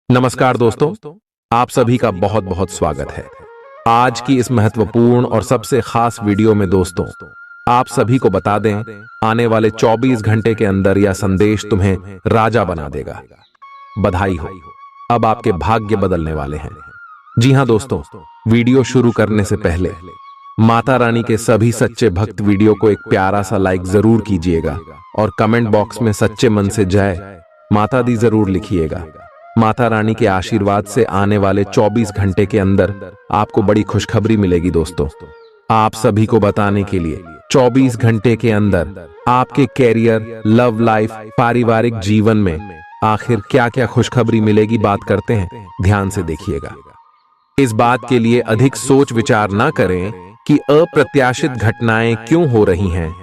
नमस्कार दोस्तों, आप सभी का बहुत बहुत स्वागत है। आज की इस महत्वपूर्ण और सबसे खास वीडियो में दोस्तों, आप सभी को बता दें, आने वाले 24 घंटे के अंदर यह संदेश तुम्हें राजा बना देगा। बधाई हो, अब आपके भाग्य बदलने वाले हैं। जी हां दोस्तों, वीडियो शुरू करने से पहले माता रानी के सभी सच्चे भक्त वीडियो को एक प्यारा सा लाइक जरूर कीजिएगा और कमेंट बॉक्स में सच्चे मन से जय माता दी जरूर लिखिएगा। माता रानी के आशीर्वाद से आने वाले 24 घंटे के अंदर आपको बड़ी खुशखबरी मिलेगी दोस्तों। आप सभी को बताने के लिए 24 घंटे के अंदर आपके कैरियर, लव लाइफ, पारिवारिक जीवन में आखिर क्या क्या खुशखबरी मिलेगी, बात करते हैं। ध्यान से देखिएगा। इस बात के लिए अधिक सोच विचार ना करें कि अप्रत्याशित घटनाएं क्यों हो रही हैं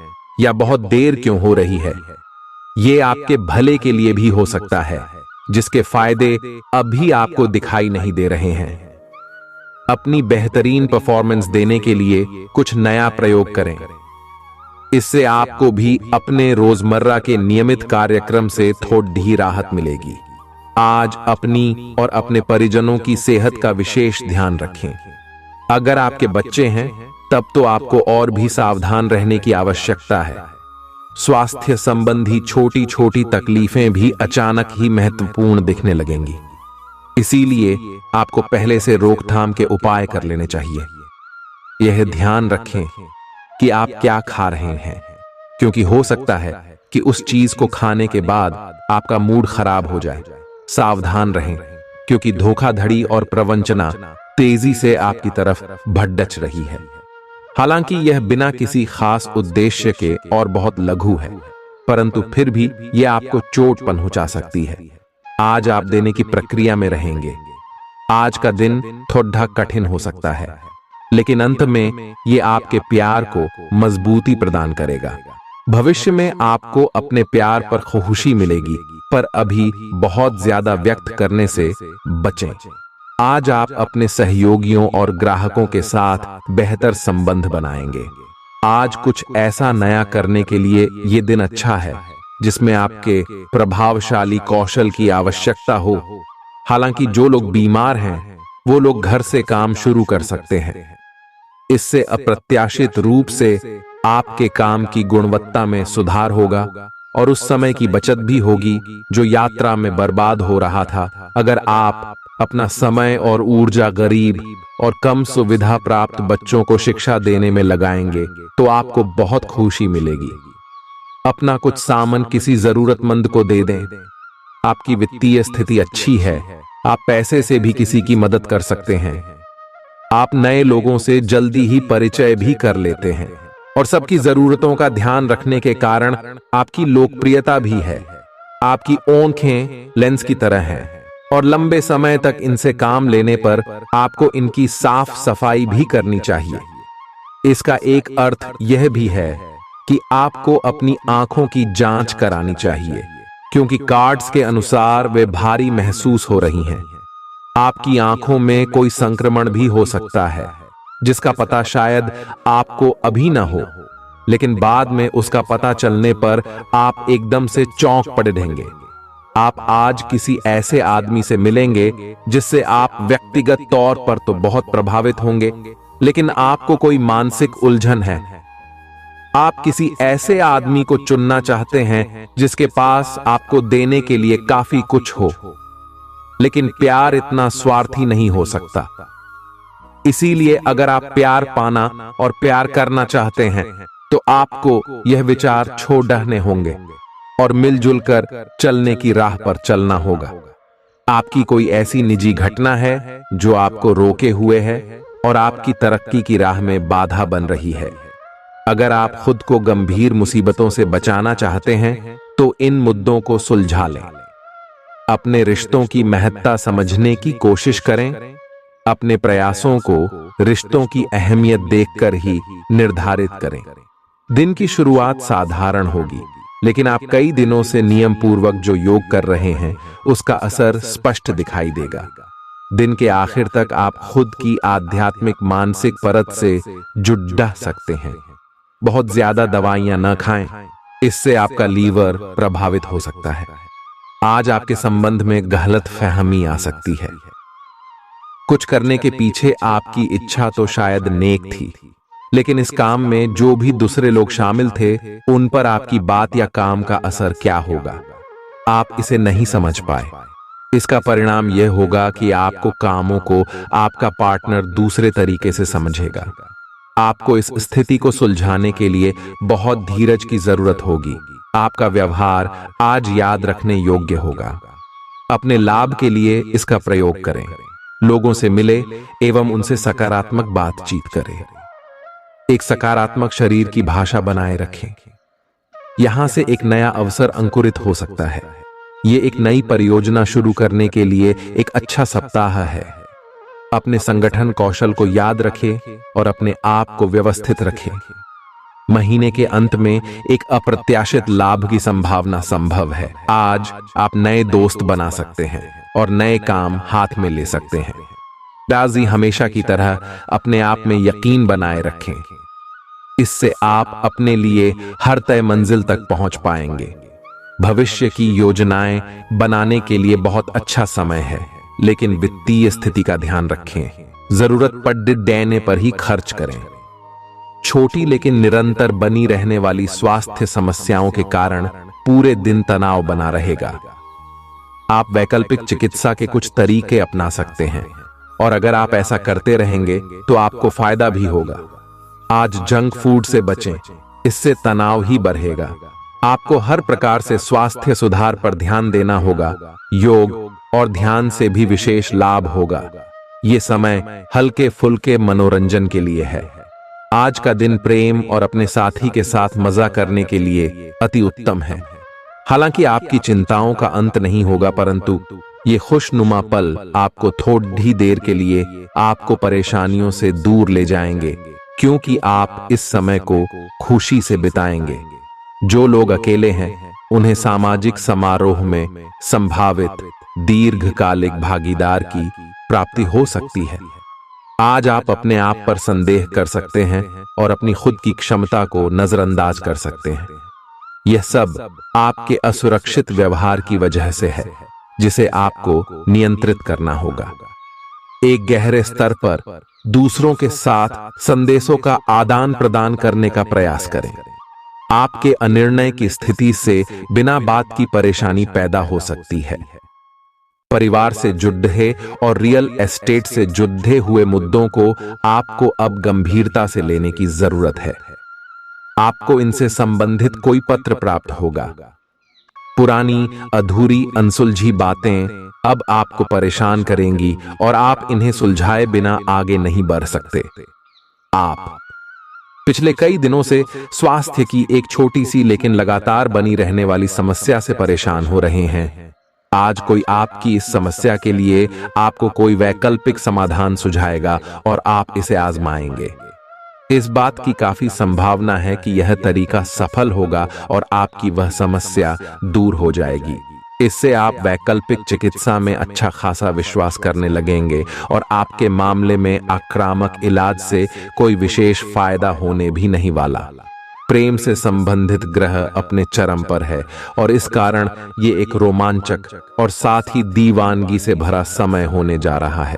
या बहुत देर क्यों हो रही है। ये आपके भले के लिए भी हो सकता है, जिसके फायदे अभी आपको दिखाई नहीं दे रहे हैं। अपनी बेहतरीन परफॉर्मेंस देने के लिए कुछ नया प्रयोग करें। इससे आपको भी अपने रोजमर्रा के नियमित कार्यक्रम से थोड़ी राहत मिलेगी। आज अपनी और अपने परिजनों की सेहत का विशेष ध्यान रखें। अगर आपके बच्चे हैं तब तो आपको और भी सावधान रहने की आवश्यकता है। स्वास्थ्य संबंधी छोटी छोटी तकलीफें भी अचानक ही महत्वपूर्ण दिखने लगेंगी, इसीलिए आपको पहले से रोकथाम के उपाय कर लेने चाहिए। यह ध्यान रखें कि आप क्या खा रहे हैं, क्योंकि हो सकता है कि उस चीज को खाने के बाद आपका मूड खराब हो जाए। सावधान रहें, क्योंकि धोखाधड़ी और प्रवंचना तेजी से आपकी तरफ भड़क रही है। हालांकि यह बिना किसी खास उद्देश्य के और बहुत लघु है, परंतु फिर भी यह आपको चोट पहुंचा सकती है। आज आप देने की प्रक्रिया में रहेंगे। आज का दिन थोड़ा कठिन हो सकता है, लेकिन अंत में यह आपके प्यार को मजबूती प्रदान करेगा। भविष्य में आपको अपने प्यार पर खुशी मिलेगी, पर अभी बहुत ज्यादा व्यक्त करने से बचें। आज आप अपने सहयोगियों और ग्राहकों के साथ बेहतर संबंध बनाएंगे। आज कुछ ऐसा नया करने के लिए ये दिन अच्छा है जिसमें आपके प्रभावशाली कौशल की आवश्यकता हो। हालांकि जो लोग बीमार हैं वो लोग घर से काम शुरू कर सकते हैं। इससे अप्रत्याशित रूप से आपके काम की गुणवत्ता में सुधार होगा और उस समय की बचत भी होगी जो यात्रा में बर्बाद हो रहा था। अगर आप अपना समय और ऊर्जा गरीब और कम सुविधा प्राप्त बच्चों को शिक्षा देने में लगाएंगे तो आपको बहुत खुशी मिलेगी। अपना कुछ सामान किसी जरूरतमंद को दे दें। आपकी वित्तीय स्थिति अच्छी है, आप पैसे से भी किसी की मदद कर सकते हैं। आप नए लोगों से जल्दी ही परिचय भी कर लेते हैं और सबकी जरूरतों का ध्यान रखने के कारण आपकी लोकप्रियता भी है। आपकी आंखें लेंस की तरह हैं और लंबे समय तक इनसे काम लेने पर आपको इनकी साफ सफाई भी करनी चाहिए। इसका एक अर्थ यह भी है कि आपको अपनी आंखों की जांच करानी चाहिए, क्योंकि कार्ड्स के अनुसार वे भारी महसूस हो रही हैं। आपकी आंखों में कोई संक्रमण भी हो सकता है, जिसका पता शायद आपको अभी ना हो, लेकिन बाद में उसका पता चलने पर आप एकदम से चौंक पड़े रहेंगे। आप आज किसी ऐसे आदमी से मिलेंगे जिससे आप व्यक्तिगत तौर पर तो बहुत प्रभावित होंगे, लेकिन आपको कोई मानसिक उलझन है। आप किसी ऐसे आदमी को चुनना चाहते हैं जिसके पास आपको देने के लिए काफी कुछ हो, लेकिन प्यार इतना स्वार्थी नहीं हो सकता। इसीलिए अगर आप प्यार पाना और प्यार करना चाहते हैं तो आपको यह विचार छोड़ने होंगे और मिलजुल कर चलने की राह पर चलना होगा। आपकी कोई ऐसी निजी घटना है जो आपको रोके हुए है और आपकी तरक्की की राह में बाधा बन रही है। अगर आप खुद को गंभीर मुसीबतों से बचाना चाहते हैं तो इन मुद्दों को सुलझा लें। अपने रिश्तों की महत्ता समझने की कोशिश करें। अपने प्रयासों को रिश्तों की अहमियत देखकर ही निर्धारित करें। दिन की शुरुआत साधारण होगी, लेकिन आप कई दिनों से नियम पूर्वक जो योग कर रहे हैं उसका असर स्पष्ट दिखाई देगा। दिन के आखिर तक आप खुद की आध्यात्मिक मानसिक परत से जुड़ सकते हैं। बहुत ज्यादा दवाइयां न खाएं, इससे आपका लीवर प्रभावित हो सकता है। आज आपके संबंध में गलतफहमी आ सकती है। कुछ करने के पीछे आपकी इच्छा तो शायद नेक थी, लेकिन इस काम में जो भी दूसरे लोग शामिल थे, उन पर आपकी बात या काम का असर क्या होगा, आप इसे नहीं समझ पाए। इसका परिणाम यह होगा कि आपको कामों को आपका पार्टनर दूसरे तरीके से समझेगा। आपको इस स्थिति को सुलझाने के लिए बहुत धीरज की जरूरत होगी। आपका व्यवहार आज याद रखने योग्य होगा। अपने लाभ के लिए इसका प्रयोग करें। लोगों से मिले एवं उनसे सकारात्मक बातचीत करें। एक सकारात्मक शरीर की भाषा बनाए रखें। यहां से एक नया अवसर अंकुरित हो सकता है। ये एक नई परियोजना शुरू करने के लिए एक अच्छा सप्ताह है। अपने संगठन कौशल को याद रखें और अपने आप को व्यवस्थित रखें। महीने के अंत में एक अप्रत्याशित लाभ की संभावना संभव है। आज आप नए दोस्त बना सकते हैं और नए काम हाथ में ले सकते हैं। राजी हमेशा की तरह अपने आप में यकीन बनाए रखें। इससे आप अपने लिए हर तय मंजिल तक पहुंच पाएंगे। भविष्य की योजनाएं बनाने के लिए बहुत अच्छा समय है, लेकिन वित्तीय स्थिति का ध्यान रखें। जरूरत पड़ने पर ही खर्च करें। छोटी लेकिन निरंतर बनी रहने वाली स्वास्थ्य समस्याओं के कारण पूरे दिन तनाव बना रहेगा। आप वैकल्पिक चिकित्सा के कुछ तरीके अपना सकते हैं और अगर आप ऐसा करते रहेंगे तो आपको फायदा भी होगा। आज जंक फूड से बचें, इससे तनाव ही बढ़ेगा। आपको हर प्रकार से स्वास्थ्य सुधार पर ध्यान देना होगा। योग और ध्यान से भी विशेष लाभ होगा। ये समय हल्के फुल्के मनोरंजन के लिए है। आज का दिन प्रेम और अपने साथी के साथ मजा करने के लिए अति उत्तम है। हालांकि आपकी चिंताओं का अंत नहीं होगा, परंतु ये खुशनुमा पल आपको थोड़ी देर के लिए आपको परेशानियों से दूर ले जाएंगे, क्योंकि आप इस समय को खुशी से बिताएंगे। जो लोग अकेले हैं, उन्हें सामाजिक समारोह में संभावित दीर्घकालिक भागीदार की प्राप्ति हो सकती है। आज आप अपने आप पर संदेह कर सकते हैं और अपनी खुद की क्षमता को नजरअंदाज कर सकते हैं। यह सब आपके असुरक्षित व्यवहार की वजह से है, जिसे आपको नियंत्रित करना होगा। एक गहरे स्तर पर दूसरों के साथ संदेशों का आदान प्रदान करने का प्रयास करें। आपके अनिर्णय की स्थिति से बिना बात की परेशानी पैदा हो सकती है। परिवार से जुड़े और रियल एस्टेट से जुड़े हुए मुद्दों को आपको अब गंभीरता से लेने की जरूरत है। आपको इनसे संबंधित कोई पत्र प्राप्त होगा। पुरानी अधूरी अनसुलझी बातें अब आपको परेशान करेंगी और आप इन्हें सुलझाए बिना आगे नहीं बढ़ सकते। आप पिछले कई दिनों से स्वास्थ्य की एक छोटी सी लेकिन लगातार बनी रहने वाली समस्या से परेशान हो रहे हैं। आज कोई आपकी इस समस्या के लिए आपको कोई वैकल्पिक समाधान सुझाएगा और आप इसे आजमाएंगे। इस बात की काफी संभावना है कि यह तरीका सफल होगा और आपकी वह समस्या दूर हो जाएगी। इससे आप वैकल्पिक चिकित्सा में अच्छा खासा विश्वास करने लगेंगे और आपके मामले में आक्रामक इलाज से कोई विशेष फायदा होने भी नहीं वाला। प्रेम से संबंधित ग्रह अपने चरम पर है और इस कारण ये एक रोमांचक और साथ ही दीवानगी से भरा समय होने जा रहा है।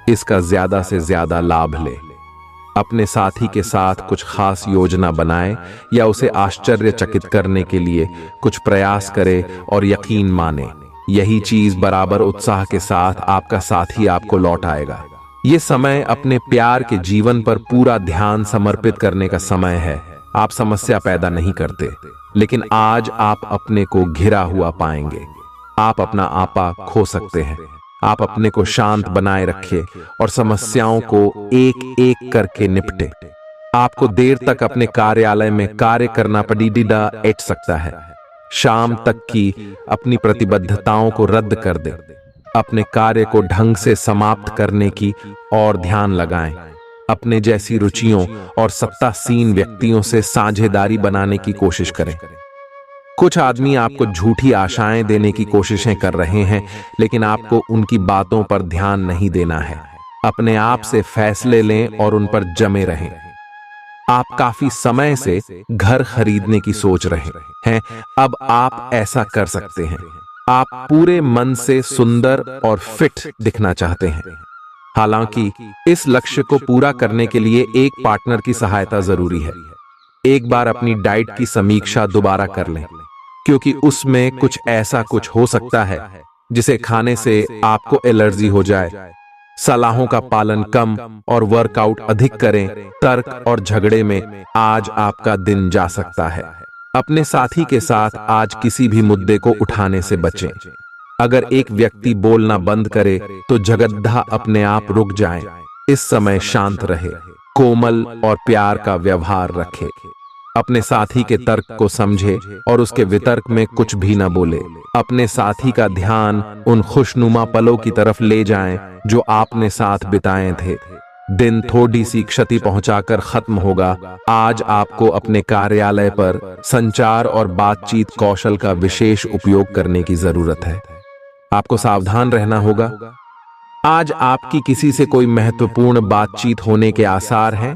इसका ज्यादा से ज्यादा लाभ ले। अपने साथी के साथ कुछ खास योजना बनाएं या उसे आश्चर्यचकित करने के लिए कुछ प्रयास करें और यकीन माने, यही चीज बराबर उत्साह के साथ आपका साथी आपको लौट आएगा। ये समय अपने प्यार के जीवन पर पूरा ध्यान समर्पित करने का समय है। आप समस्या पैदा नहीं करते, लेकिन आज आप अपने को घिरा हुआ पाएंगे। आप अपना आपा खो सकते हैं। आप अपने को शांत बनाए रखें और समस्याओं को एक एक करके निपटे। आपको देर तक अपने कार्यालय में कार्य करना पड़ सकता है। शाम तक की अपनी प्रतिबद्धताओं को रद्द कर दे। अपने कार्य को ढंग से समाप्त करने की और ध्यान लगाएं। अपने जैसी रुचियों और सत्तासीन व्यक्तियों से साझेदारी बनाने की कोशिश करें। कुछ आदमी आपको झूठी आशाएं देने की कोशिशें कर रहे हैं, लेकिन आपको उनकी बातों पर ध्यान नहीं देना है। अपने आप से फैसले लें और उन पर जमे रहें। आप काफी समय से घर खरीदने की सोच रहे हैं, अब आप ऐसा कर सकते हैं। आप पूरे मन से सुंदर और फिट दिखना चाहते हैं। हालांकि इस लक्ष्य को पूरा करने के लिए एक पार्टनर की सहायता जरूरी है। एक बार अपनी डाइट की समीक्षा दोबारा कर लें, क्योंकि उसमें कुछ ऐसा कुछ हो सकता है जिसे खाने से आपको एलर्जी हो जाए। सलाहों का पालन कम और वर्कआउट अधिक करें। तर्क और झगड़े में आज आपका दिन जा सकता है। अपने साथी के साथ आज किसी भी मुद्दे को उठाने से बचें। अगर एक व्यक्ति बोलना बंद करे तो जगद्धा अपने आप रुक जाए। इस समय शांत रहे, कोमल और प्यार का व्यवहार रखे। अपने साथी के तर्क को समझे और उसके वितर्क में कुछ भी न बोले। अपने साथी का ध्यान उन खुशनुमा पलों की तरफ ले जाएं जो आपने साथ बिताए थे। दिन थोड़ी सी क्षति पहुंचाकर खत्म होगा। आज आपको अपने कार्यालय पर संचार और बातचीत कौशल का विशेष उपयोग करने की जरूरत है। आपको सावधान रहना होगा। आज आपकी किसी से कोई महत्वपूर्ण बातचीत होने के आसार हैं।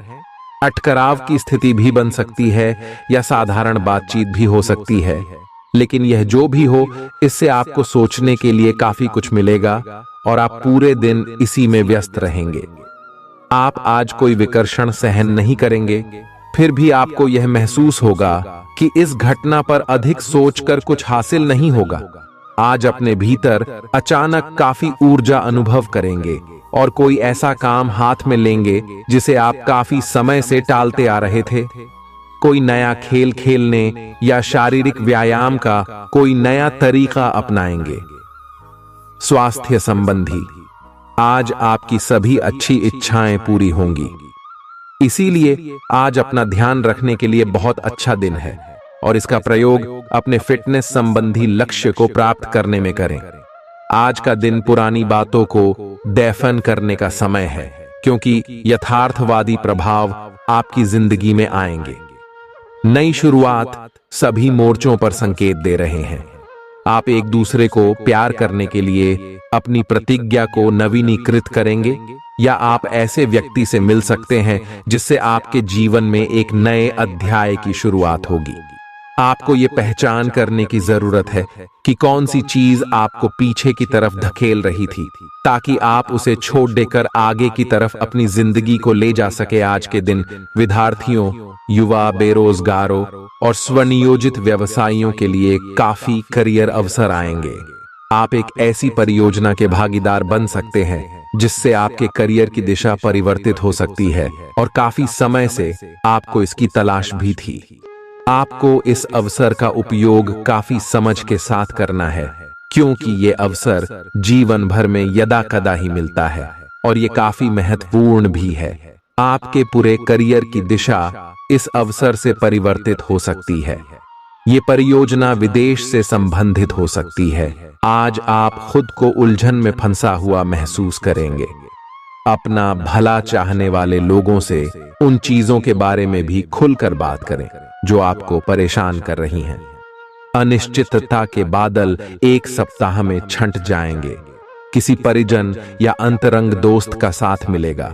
अटकराव की स्थिति भी बन सकती है या साधारण बातचीत भी हो सकती है, लेकिन यह जो भी हो, इससे आपको सोचने के लिए काफी कुछ मिलेगा और आप पूरे दिन इसी में व्यस्त रहेंगे। आप आज कोई विकर्षण सहन नहीं करेंगे, फिर भी आपको यह महसूस होगा कि इस घटना पर अधिक सोचकर कुछ हासिल नहीं होगा। आज अपने भीतर अचानक काफी ऊर्जा अनुभव करेंगे और कोई ऐसा काम हाथ में लेंगे जिसे आप काफी समय से टालते आ रहे थे। कोई नया खेल खेलने या शारीरिक व्यायाम का कोई नया तरीका अपनाएंगे। स्वास्थ्य संबंधी आज आपकी सभी अच्छी इच्छाएं पूरी होंगी। इसीलिए आज अपना ध्यान रखने के लिए बहुत अच्छा दिन है और इसका प्रयोग अपने फिटनेस संबंधी लक्ष्य को प्राप्त करने में करें। आज का दिन पुरानी बातों को दफन करने का समय है, क्योंकि यथार्थवादी प्रभाव आपकी जिंदगी में आएंगे। नई शुरुआत सभी मोर्चों पर संकेत दे रहे हैं। आप एक दूसरे को प्यार करने के लिए अपनी प्रतिज्ञा को नवीनीकृत करेंगे, या आप ऐसे व्यक्ति से मिल सकते हैं जिससे आपके जीवन में एक नए अध्याय की शुरुआत होगी। आपको ये पहचान करने की जरूरत है कि कौन सी चीज आपको पीछे की तरफ धकेल रही थी, ताकि आप उसे छोड़ देकर आगे की तरफ अपनी जिंदगी को ले जा सके। आज के दिन विद्यार्थियों, युवा, बेरोजगारों और स्वनियोजित व्यवसायियों के लिए काफी करियर अवसर आएंगे। आप एक ऐसी परियोजना के भागीदार बन सकते हैं जिससे आपके करियर की दिशा परिवर्तित हो सकती है और काफी समय से आपको इसकी तलाश भी थी। आपको इस अवसर का उपयोग काफी समझ के साथ करना है, क्योंकि ये अवसर जीवन भर में यदा कदा ही मिलता है और ये काफी महत्वपूर्ण भी है। आपके पूरे करियर की दिशा इस अवसर से परिवर्तित हो सकती है। ये परियोजना विदेश से संबंधित हो सकती है। आज आप खुद को उलझन में फंसा हुआ महसूस करेंगे। अपना भला चाहने वाले लोगों से उन चीजों के बारे में भी खुलकर बात करें जो आपको परेशान कर रही हैं। अनिश्चितता के बादल एक सप्ताह में छंट जाएंगे। किसी परिजन या अंतरंग दोस्त का साथ मिलेगा।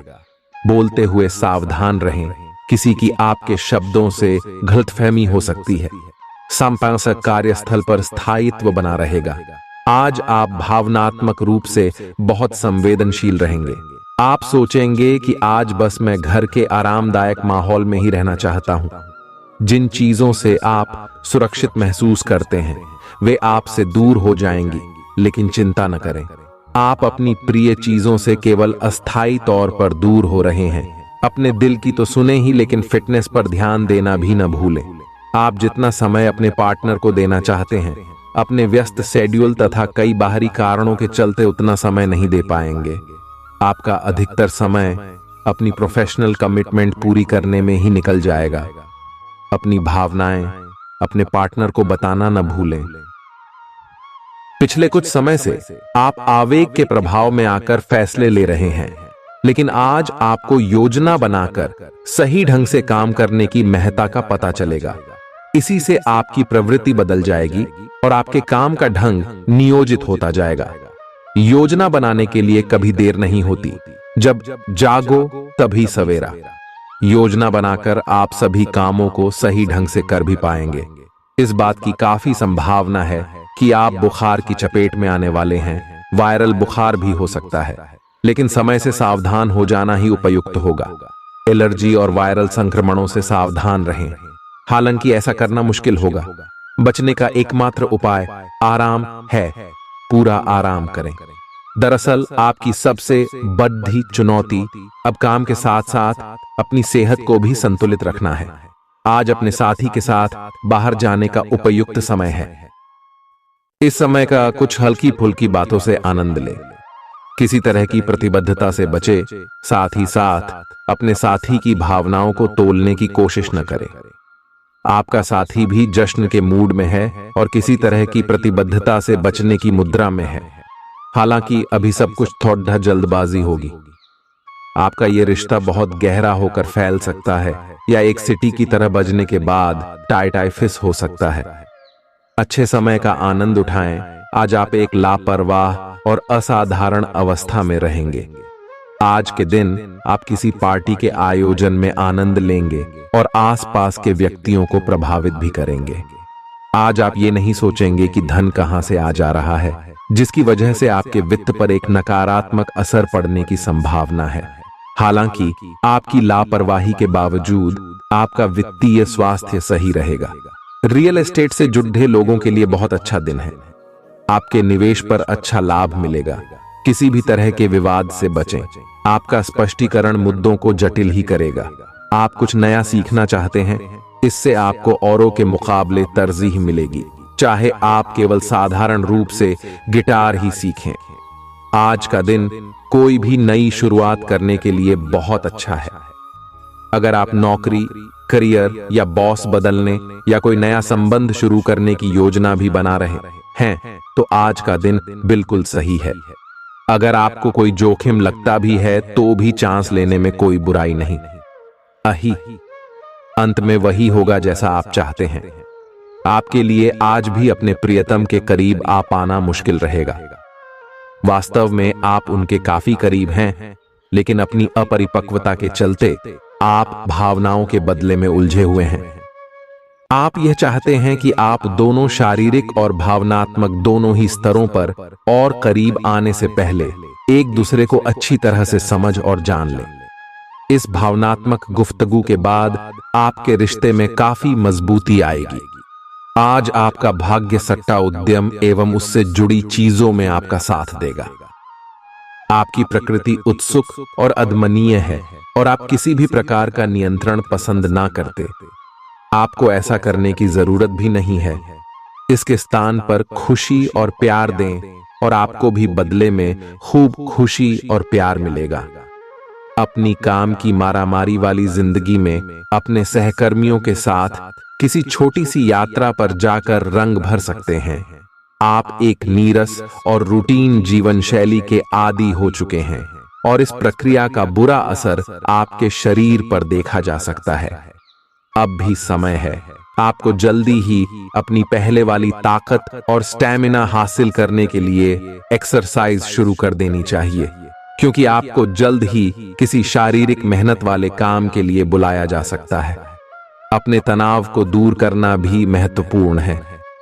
बोलते हुए सावधान रहें, किसी की आपके शब्दों से गलतफहमी हो सकती है। संपादक कार्यस्थल पर स्थायित्व बना रहेगा। आज आप भावनात्मक रूप से बहुत संवेदनशील रहेंगे। आप सोचेंगे कि आज बस मैं घर के आरामदायक माहौल में ही रहना चाहता हूं। जिन चीजों से आप सुरक्षित महसूस करते हैं वे आपसे दूर हो जाएंगी, लेकिन चिंता न करें, आप अपनी प्रिय चीजों से केवल अस्थायी तौर पर दूर हो रहे हैं। अपने दिल की तो सुने ही, लेकिन फिटनेस पर ध्यान देना भी न भूलें। आप जितना समय अपने पार्टनर को देना चाहते हैं, अपने व्यस्त शेड्यूल तथा कई बाहरी कारणों के चलते उतना समय नहीं दे पाएंगे। आपका अधिकतर समय अपनी प्रोफेशनल कमिटमेंट पूरी करने में ही निकल जाएगा। अपनी भावनाएं अपने पार्टनर को बताना न भूलें। पिछले कुछ समय से आप आवेग के प्रभाव में आकर फैसले ले रहे हैं, लेकिन आज आपको योजना बनाकर सही ढंग से काम करने की महत्ता का पता चलेगा। इसी से आपकी प्रवृत्ति बदल जाएगी और आपके काम का ढंग नियोजित होता जाएगा। योजना बनाने के लिए कभी देर नहीं होती, जब जागो तभी सवेरा। योजना बनाकर आप सभी कामों को सही ढंग से कर भी पाएंगे। इस बात की काफी संभावना है कि आप बुखार की चपेट में आने वाले हैं। वायरल बुखार भी हो सकता है, लेकिन समय से सावधान हो जाना ही उपयुक्त होगा। एलर्जी और वायरल संक्रमणों से सावधान रहें। हालांकि ऐसा करना मुश्किल होगा। बचने का एकमात्र उपाय आराम है। पूरा आराम करें। दरअसल आपकी सबसे बड़ी चुनौती अब काम के साथ साथ अपनी सेहत को भी संतुलित रखना है। आज अपने साथी के साथ बाहर जाने का उपयुक्त समय है। इस समय का कुछ हल्की फुल्की बातों से आनंद ले। किसी तरह की प्रतिबद्धता से बचे, साथ ही साथ अपने साथी की भावनाओं को तोलने की कोशिश न करें। आपका साथी भी जश्न के मूड में है और किसी तरह की प्रतिबद्धता से बचने की मुद्रा में है। हालांकि अभी सब कुछ थोड़ा जल्दबाजी होगी। आपका ये रिश्ता बहुत गहरा होकर फैल सकता है या एक सिटी की तरह बजने के बाद टाई फिस हो सकता है। अच्छे समय का आनंद उठाएं। आज आप एक लापरवाह और असाधारण अवस्था में रहेंगे। आज के दिन आप किसी पार्टी के आयोजन में आनंद लेंगे और आसपास के व्यक्तियों को प्रभावित भी करेंगे। आज आप ये नहीं सोचेंगे कि धन कहां से आ जा रहा है, जिसकी वजह से आपके वित्त पर एक नकारात्मक असर पड़ने की संभावना है। हालांकि आपकी लापरवाही के बावजूद आपका वित्तीय स्वास्थ्य सही रहेगा। रियल एस्टेट से जुड़े लोगों के लिए बहुत अच्छा दिन है। आपके निवेश पर अच्छा लाभ मिलेगा। किसी भी तरह के विवाद से बचें। आपका स्पष्टीकरण मुद्दों को जटिल ही करेगा। आप कुछ नया सीखना चाहते हैं, इससे आपको औरों के मुकाबले तरजीह मिलेगी, चाहे आप केवल साधारण रूप से गिटार ही सीखें। आज का दिन कोई भी नई शुरुआत करने के लिए बहुत अच्छा है। अगर आप नौकरी, करियर या बॉस बदलने या कोई नया संबंध शुरू करने की योजना भी बना रहे हैं, तो आज का दिन बिल्कुल सही है। अगर आपको कोई जोखिम लगता भी है तो भी चांस लेने में कोई बुराई नहीं। अंत में वही होगा जैसा आप चाहते हैं। आपके लिए आज भी अपने प्रियतम के करीब आ पाना मुश्किल रहेगा। वास्तव में आप उनके काफी करीब हैं, लेकिन अपनी अपरिपक्वता के चलते आप भावनाओं के बदले में उलझे हुए हैं। आप यह चाहते हैं कि आप दोनों शारीरिक और भावनात्मक दोनों ही स्तरों पर और करीब आने से पहले एक दूसरे को अच्छी तरह से समझ और जान लें। इस भावनात्मक गुफ्तगू के बाद आपके रिश्ते में काफी मजबूती आएगी। आज आपका भाग्य सट्टा उद्यम एवं उससे जुड़ी चीजों में आपका साथ देगा। आपकी प्रकृति उत्सुक और अदमनीय है और आप किसी भी प्रकार का नियंत्रण पसंद ना करते। आपको ऐसा करने की जरूरत भी नहीं है। इसके स्थान पर खुशी और प्यार दें और आपको भी बदले में खूब खुशी और प्यार मिलेगा। अपनी काम की मारामारी वाली जिंदगी में अपने सहकर्मियों के साथ किसी छोटी सी यात्रा पर जाकर रंग भर सकते हैं। आप एक नीरस और रूटीन जीवन शैली के आदी हो चुके हैं और इस प्रक्रिया का बुरा असर आपके शरीर पर देखा जा सकता है। अब भी समय है। आपको जल्दी ही अपनी पहले वाली ताकत और स्टैमिना हासिल करने के लिए एक्सरसाइज शुरू कर देनी चाहिए, क्योंकि आपको जल्द ही किसी शारीरिक मेहनत वाले काम के लिए बुलाया जा सकता है। अपने तनाव को दूर करना भी महत्वपूर्ण है।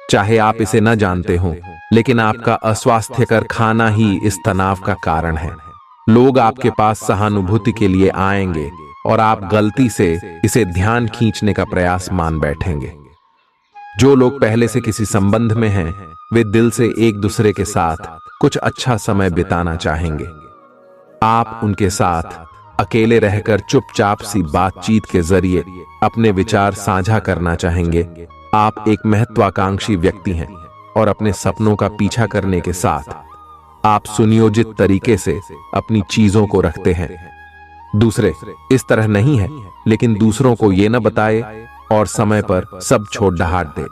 चाहे आप इसे न जानते हो, लेकिन आपका अस्वास्थ्यकर खाना ही इस तनाव का कारण है। लोग आपके पास सहानुभूति के लिए आएंगे और आप गलती से इसे ध्यान खींचने का प्रयास मान बैठेंगे। जो लोग पहले से किसी संबंध में हैं, वे दिल से एक दूसरे के साथ कुछ अच्छा समय बिताना चाहेंगे। आप उनके साथ अकेले रहकर चुपचाप सी बातचीत के जरिए अपने विचार साझा करना चाहेंगे। आप एक महत्वाकांक्षी व्यक्ति हैं और अपने सपनों का पीछा करने के साथ आप सुनियोजित तरीके से अपनी चीजों को रखते हैं। दूसरे इस तरह नहीं है, लेकिन दूसरों को ये न बताए और समय पर सब छोड़ डहाट दे।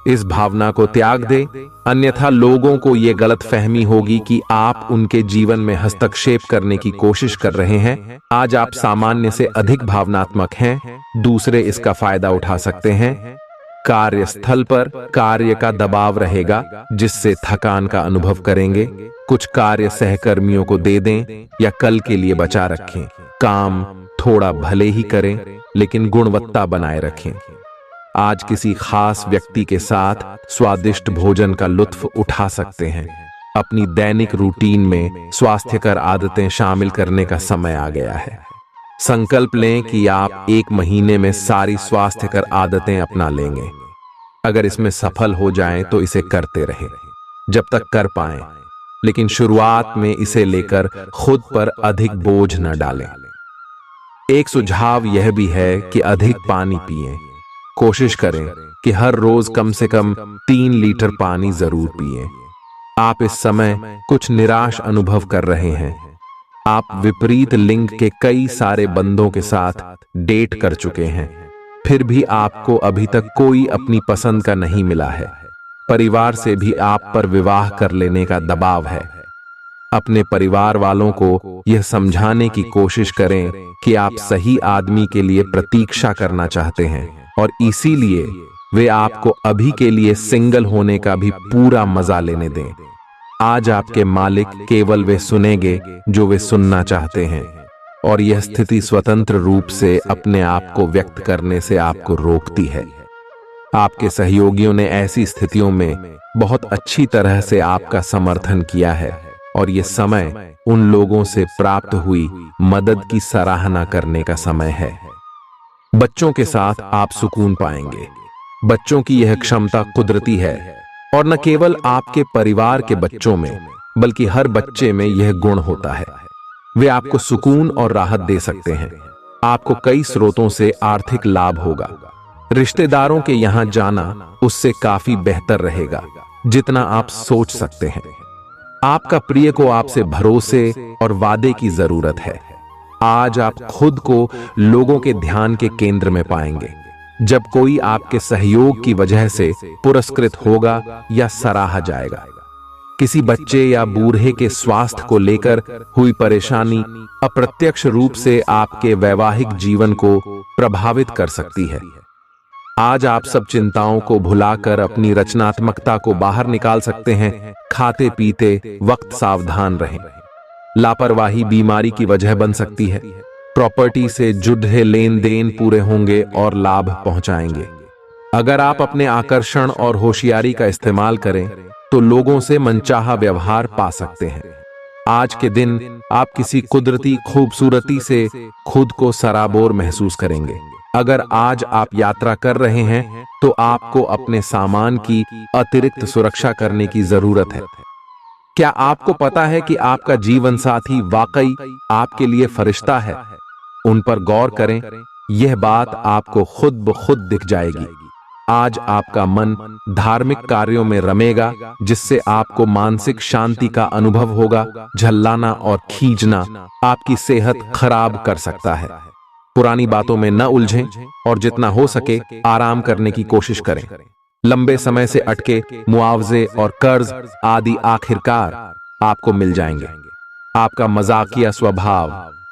इस भावना को त्याग दे, अन्यथा लोगों को ये गलत फहमी होगी कि आप उनके जीवन में हस्तक्षेप करने की कोशिश कर रहे हैं। आज आप सामान्य से अधिक भावनात्मक हैं। दूसरे इसका फायदा उठा सकते हैं। कार्यस्थल पर कार्य का दबाव रहेगा, जिससे थकान का अनुभव करेंगे। कुछ कार्य सहकर्मियों को दे दें या कल के लिए बचा रखें। काम थोड़ा भले ही करें, लेकिन गुणवत्ता बनाए रखें। आज किसी खास व्यक्ति के साथ स्वादिष्ट भोजन का लुत्फ उठा सकते हैं। अपनी दैनिक रूटीन में स्वास्थ्यकर आदतें शामिल करने का समय आ गया है। संकल्प लें कि आप 1 महीने में सारी स्वास्थ्यकर आदतें अपना लेंगे। अगर इसमें सफल हो जाएं तो इसे करते रहें जब तक कर पाएं, लेकिन शुरुआत में इसे लेकर खुद पर अधिक बोझ न डालें। एक सुझाव यह भी है कि अधिक पानी पिएं। कोशिश करें कि हर रोज कम से कम 3 लीटर पानी जरूर पिएं। आप इस समय कुछ निराश अनुभव कर रहे हैं। आप विपरीत लिंग के कई सारे बंदों के साथ डेट कर चुके हैं, फिर भी आपको अभी तक कोई अपनी पसंद का नहीं मिला है। परिवार से भी आप पर विवाह कर लेने का दबाव है। अपने परिवार वालों को यह समझाने की कोशिश करें कि आप सही आदमी के लिए प्रतीक्षा करना चाहते हैं और इसीलिए वे आपको अभी के लिए सिंगल होने का भी पूरा मजा लेने दें। आज आपके मालिक केवल वे सुनेंगे जो वे सुनना चाहते हैं, और यह स्थिति स्वतंत्र रूप से अपने आप को व्यक्त करने से आपको रोकती है। आपके सहयोगियों ने ऐसी स्थितियों में बहुत अच्छी तरह से आपका समर्थन किया है, और यह समय उन लोगों से प्राप्त हुई मदद की सराहना करने का समय है। बच्चों के साथ आप सुकून पाएंगे। बच्चों की यह क्षमता कुदरती है, और न केवल आपके परिवार के बच्चों में बल्कि हर बच्चे में यह गुण होता है। वे आपको सुकून और राहत दे सकते हैं। आपको कई स्रोतों से आर्थिक लाभ होगा। रिश्तेदारों के यहां जाना उससे काफी बेहतर रहेगा जितना आप सोच सकते हैं। आपका प्रिय को आपसे भरोसे और वादे की जरूरत है। आज आप खुद को लोगों के ध्यान के केंद्र में पाएंगे जब कोई आपके सहयोग की वजह से पुरस्कृत होगा या सराहा जाएगा। किसी बच्चे या बूढ़े के स्वास्थ्य को लेकर हुई परेशानी अप्रत्यक्ष रूप से आपके वैवाहिक जीवन को प्रभावित कर सकती है। आज आप सब चिंताओं को भुलाकर अपनी रचनात्मकता को बाहर निकाल सकते हैं। खाते पीते वक्त सावधान रहें। लापरवाही बीमारी की वजह बन सकती है। प्रॉपर्टी से जुड़े लेन देन पूरे होंगे और लाभ पहुंचाएंगे। अगर आप अपने आकर्षण और होशियारी का इस्तेमाल करें तो लोगों से मनचाहा व्यवहार पा सकते हैं। आज के दिन आप किसी कुदरती खूबसूरती से खुद को सराबोर महसूस करेंगे। अगर आज आप यात्रा कर रहे हैं तो आपको अपने सामान की अतिरिक्त सुरक्षा करने की जरूरत है। क्या आपको पता है कि आपका जीवन साथी वाकई आपके लिए फरिश्ता है? उन पर गौर करें। यह बात आपको खुद ब खुद दिख जाएगी। आज आपका मन धार्मिक कार्यों में रमेगा जिससे आपको मानसिक शांति का अनुभव होगा। झल्लाना और खींचना आपकी सेहत खराब कर सकता है। पुरानी बातों में न उलझें और जितना हो सके आराम करने की कोशिश करें। लंबे समय से अटके मुआवजे और कर्ज आदि आखिरकार आपको मिल जाएंगे। आपका मजाकिया स्वभाव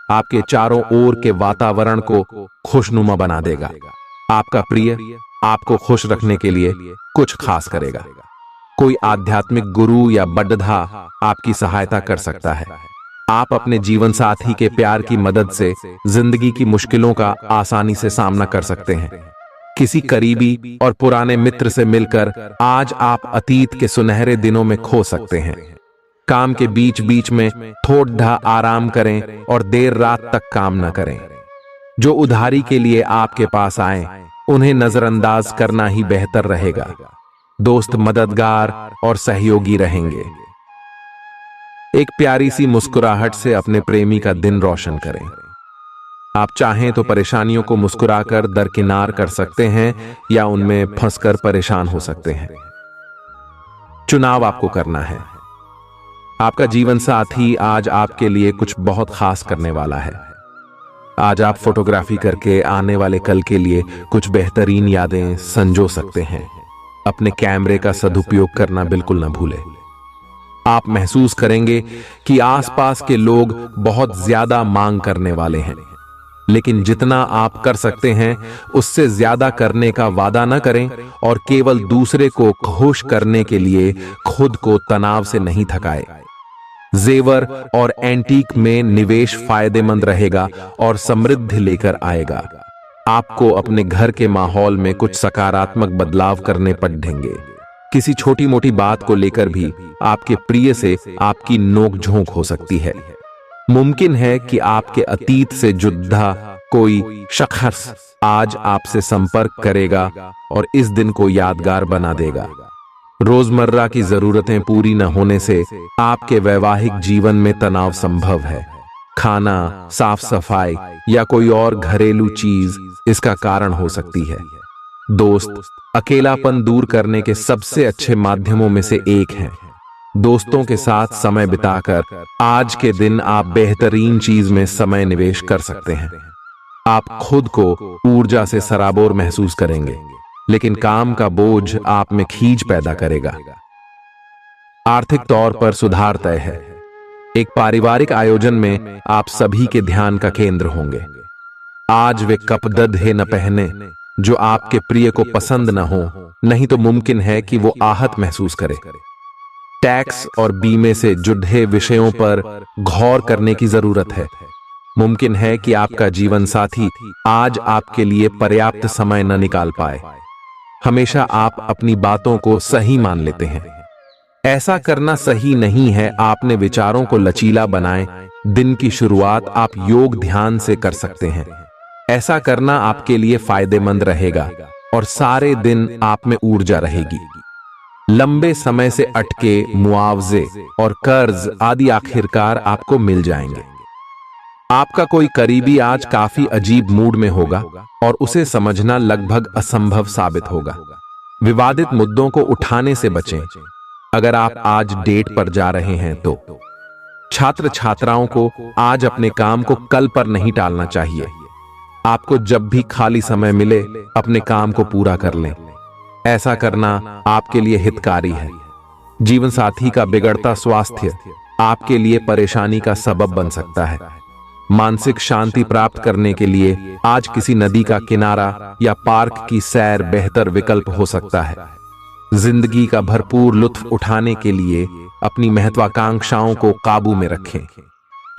आपके चारों ओर के वातावरण को खुशनुमा बना देगा। आपका प्रिय आपको खुश रखने के लिए कुछ खास करेगा। कोई आध्यात्मिक गुरु या बड्ढा आपकी सहायता कर सकता है। आप अपने जीवन साथी के प्यार की मदद से जिंदगी की मुश्किलों का आसानी से सामना कर सकते हैं। किसी करीबी और पुराने मित्र से मिलकर आज आप अतीत के सुनहरे दिनों में खो सकते हैं। काम के बीच बीच में थोड़ा आराम करें और देर रात तक काम न करें। जो उधारी के लिए आपके पास आए उन्हें नजरअंदाज करना ही बेहतर रहेगा। दोस्त मददगार और सहयोगी रहेंगे। एक प्यारी सी मुस्कुराहट से अपने प्रेमी का दिन रोशन करें। आप चाहें तो परेशानियों को मुस्कुराकर दरकिनार कर सकते हैं या उनमें फंसकर परेशान हो सकते हैं। चुनाव आपको करना है। आपका जीवन साथी आज आपके लिए कुछ बहुत खास करने वाला है। आज आप फोटोग्राफी करके आने वाले कल के लिए कुछ बेहतरीन यादें संजो सकते हैं। अपने कैमरे का सदुपयोग करना बिल्कुल न भूलें। आप महसूस करेंगे कि आसपास के लोग बहुत ज्यादा मांग करने वाले हैं, लेकिन जितना आप कर सकते हैं उससे ज्यादा करने का वादा न करें और केवल दूसरे को खुश करने के लिए खुद को तनाव से नहीं थकाएं। जेवर और एंटीक में निवेश फायदेमंद रहेगा और समृद्धि लेकर आएगा। आपको अपने घर के माहौल में कुछ सकारात्मक बदलाव करने पड़ेंगे। किसी छोटी मोटी बात को लेकर भी आपके प्रिय से आपकी नोक-झोंक हो सकती है। मुमकिन है कि आपके अतीत से जुड़ा कोई शख्स आज आपसे संपर्क करेगा और इस दिन को यादगार बना देगा। रोजमर्रा की जरूरतें पूरी न होने से आपके वैवाहिक जीवन में तनाव संभव है। खाना, साफ सफाई या कोई और घरेलू चीज इसका कारण हो सकती है। दोस्त अकेलापन दूर करने के सबसे अच्छे माध्यमों में से एक हैं। दोस्तों के साथ समय बिताकर आज के दिन आप बेहतरीन चीज में समय निवेश कर सकते हैं। आप खुद को ऊर्जा से सराबोर महसूस करेंगे, लेकिन काम का बोझ आप में खींच पैदा करेगा। आर्थिक तौर पर सुधार तय है। एक पारिवारिक आयोजन में आप सभी के ध्यान का केंद्र होंगे। आज वे कपड़े न पहने जो आपके प्रिय को पसंद न हो, नहीं तो मुमकिन है कि वो आहत महसूस करे। टैक्स और बीमे से जुड़े विषयों पर गौर करने की जरूरत है। मुमकिन है कि आपका जीवन साथी आज आपके लिए पर्याप्त समय न निकाल पाए। हमेशा आप अपनी बातों को सही मान लेते हैं। ऐसा करना सही नहीं है। आपने विचारों को लचीला बनाएं। दिन की शुरुआत आप योग ध्यान से कर सकते हैं। ऐसा करना आपके लिए फायदेमंद रहेगा और सारे दिन आप में ऊर्जा रहेगी। लंबे समय से अटके मुआवजे और कर्ज आदि आखिरकार आपको मिल जाएंगे। आपका कोई करीबी आज काफी अजीब मूड में होगा और उसे समझना लगभग असंभव साबित होगा। विवादित मुद्दों को उठाने से बचें। अगर आप आज डेट पर जा रहे हैं तो छात्र छात्राओं को आज अपने काम को कल पर नहीं टालना चाहिए। आपको जब भी खाली समय मिले अपने काम को पूरा कर लें। ऐसा करना आपके लिए हितकारी है। जीवन साथी का बिगड़ता स्वास्थ्य आपके लिए परेशानी का सबब बन सकता है। मानसिक शांति प्राप्त करने के लिए आज किसी नदी का किनारा या पार्क की सैर बेहतर विकल्प हो सकता है। जिंदगी का भरपूर लुत्फ उठाने के लिए अपनी महत्वाकांक्षाओं को काबू में रखें।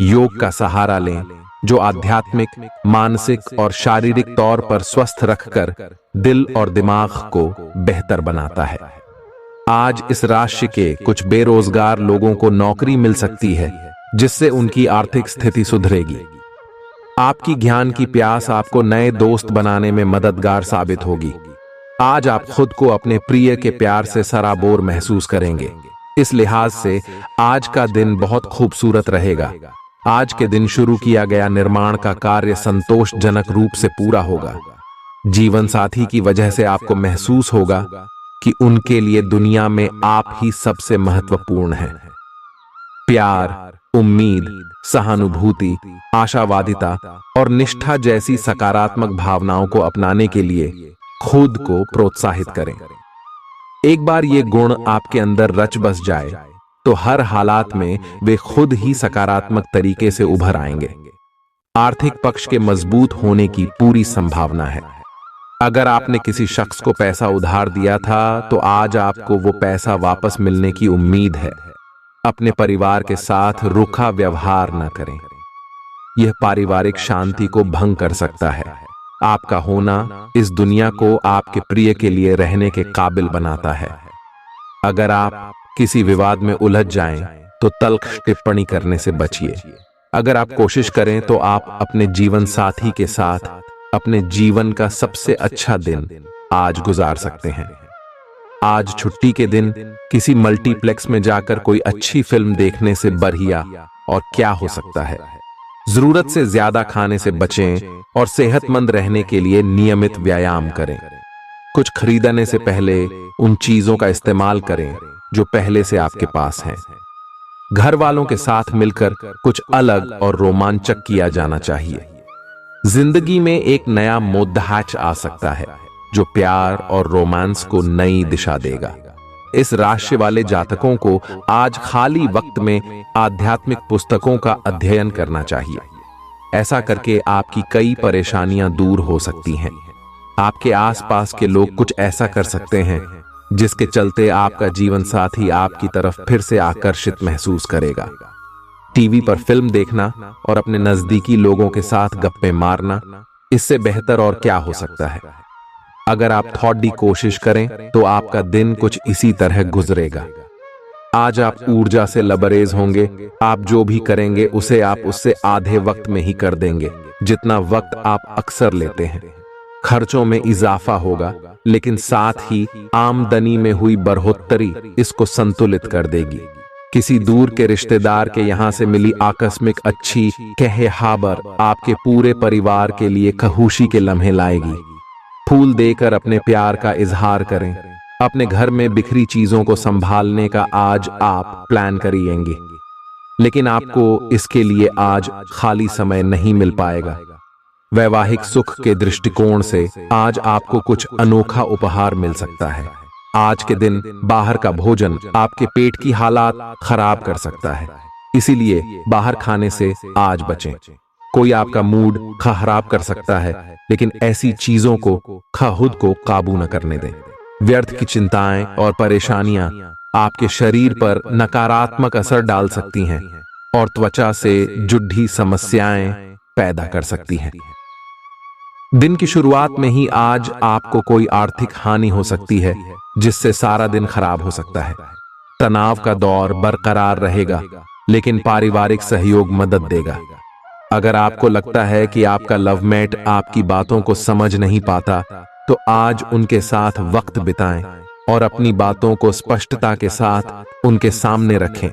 योग का सहारा लें, जो आध्यात्मिक, मानसिक और शारीरिक तौर पर स्वस्थ रखकर दिल और दिमाग को बेहतर बनाता है। आज इस राशि के कुछ बेरोजगार लोगों को नौकरी मिल सकती है, जिससे उनकी आर्थिक स्थिति सुधरेगी। आपकी ज्ञान की प्यास आपको नए दोस्त बनाने में मददगार साबित होगी। आज आप खुद को अपने प्रिय के प्यार से सराबोर महसूस करेंगे। इस लिहाज से आज का दिन बहुत खूबसूरत रहेगा। आज के दिन शुरू किया गया निर्माण का कार्य संतोषजनक रूप से पूरा होगा। जीवन साथी की वजह से आपको महसूस होगा कि उनके लिए दुनिया में आप ही सबसे महत्वपूर्ण हैं। प्यार, उम्मीद, सहानुभूति, आशावादिता और निष्ठा जैसी सकारात्मक भावनाओं को अपनाने के लिए खुद को प्रोत्साहित करें। एक बार ये गुण आपके अंदर रच बस जाए तो हर हालात में वे खुद ही सकारात्मक तरीके से उभर आएंगे। आर्थिक पक्ष के मजबूत होने की पूरी संभावना है। अगर आपने किसी शख्स को पैसा उधार दिया था तो आज आपको वो पैसा वापस मिलने की उम्मीद है। अपने परिवार के साथ रूखा व्यवहार न करें। यह पारिवारिक शांति को भंग कर सकता है। आपका होना इस दुनिया को आपके प्रिय के लिए रहने के काबिल बनाता है। अगर आप किसी विवाद में उलझ जाएं तो तल्ख टिप्पणी करने से बचिए। अगर आप कोशिश करें तो आप अपने जीवन साथी के साथ अपने जीवन का सबसे अच्छा दिन आज गुजार सकते हैं। आज छुट्टी के दिन किसी मल्टीप्लेक्स में जाकर कोई अच्छी फिल्म देखने से बढ़िया और क्या हो सकता है। जरूरत से ज्यादा खाने से बचें और सेहतमंद रहने के लिए नियमित व्यायाम करें। कुछ खरीदने से पहले उन चीजों का इस्तेमाल करें जो पहले से आपके पास हैं। घर वालों के साथ मिलकर कुछ अलग और रोमांचक किया जाना चाहिए। जिंदगी में एक नया मोड़ आ सकता है जो प्यार और रोमांस को नई दिशा देगा। इस राशि वाले जातकों को आज खाली वक्त में आध्यात्मिक पुस्तकों का अध्ययन करना चाहिए। ऐसा करके आपकी कई परेशानियां दूर हो सकती हैं। आपके आसपास के लोग कुछ ऐसा कर सकते हैं जिसके चलते आपका जीवन साथी आपकी तरफ फिर से आकर्षित महसूस करेगा। टीवी पर फिल्म देखना और अपने नजदीकी लोगों के साथ गप्पे मारना इससे बेहतर और क्या हो सकता है। अगर आप थोड़ी कोशिश करें तो आपका दिन कुछ इसी तरह गुजरेगा। आज आप ऊर्जा से लबरेज होंगे। आप जो भी करेंगे उसे आप उससे आधे वक्त में ही कर देंगे जितना वक्त आप अक्सर लेते हैं। खर्चों में इजाफा होगा, लेकिन साथ ही आमदनी में हुई बढ़ोतरी इसको संतुलित कर देगी। किसी दूर के रिश्तेदार के यहां से मिली आकस्मिक अच्छी खबर आपके पूरे परिवार के लिए खुशी के लम्हे लाएगी। फूल देकर अपने प्यार का इजहार करें। अपने घर में बिखरी चीजों को संभालने का आज आप प्लान करिएंगे, लेकिन आपको इसके लिए आज खाली समय नहीं मिल पाएगा। वैवाहिक सुख के दृष्टिकोण से आज आपको कुछ अनोखा उपहार मिल सकता है। आज के दिन बाहर का भोजन आपके पेट की हालात खराब कर सकता है, इसीलिए बाहर खाने से आज बचें। कोई आपका मूड खराब कर सकता है, लेकिन ऐसी चीजों को खुद को काबू न करने दें। व्यर्थ की चिंताएं और परेशानियां आपके शरीर पर नकारात्मक असर डाल सकती हैं और त्वचा से जुड़ी समस्याएं पैदा कर सकती हैं। दिन की शुरुआत में ही आज आपको कोई आर्थिक हानि हो सकती है, जिससे सारा दिन खराब हो सकता है। तनाव का दौर बरकरार रहेगा, लेकिन पारिवारिक सहयोग मदद देगा। अगर आपको लगता है कि आपका लवमेट आपकी बातों को समझ नहीं पाता, तो आज उनके साथ वक्त बिताएं और अपनी बातों को स्पष्टता के साथ उनके सामने रखें।